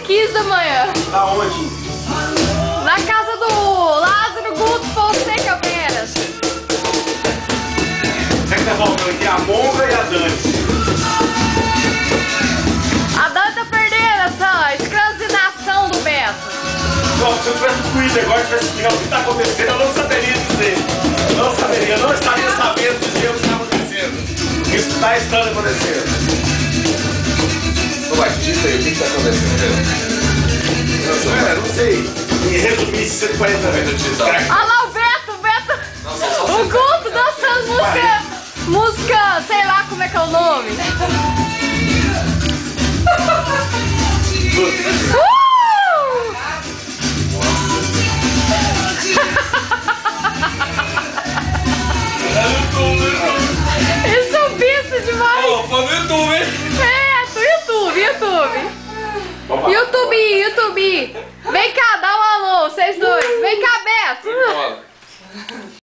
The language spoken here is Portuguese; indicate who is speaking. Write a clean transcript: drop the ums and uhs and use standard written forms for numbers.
Speaker 1: 15 da manhã.
Speaker 2: Aonde?
Speaker 1: Na casa do Lázaro Guto Fonseca Veras.
Speaker 2: É que tá faltando aqui a Monga e a Dante.
Speaker 1: A Dani tá perdendo essa escravinação do Beto.
Speaker 2: Nossa, se eu tivesse cuidado agora, tivesse explicado o que está acontecendo, eu não saberia dizer. Eu não saberia, eu não estaria sabendo dizer o que está acontecendo. Isso está estando acontecendo.
Speaker 3: Ô, Batista, aí, o que está acontecendo?
Speaker 2: Não sei. Em resumir, 140 minutos.
Speaker 1: Olha lá o Beto.
Speaker 3: Nossa, só
Speaker 1: O Guto dançando música, sei lá como é que é o nome. Eles são besta demais.
Speaker 3: Ô, foi no YouTube, hein?
Speaker 1: É, do YouTube. YouTube. Vem cá, dá um alô, vocês dois. Vem cá, Beto.
Speaker 3: Bola.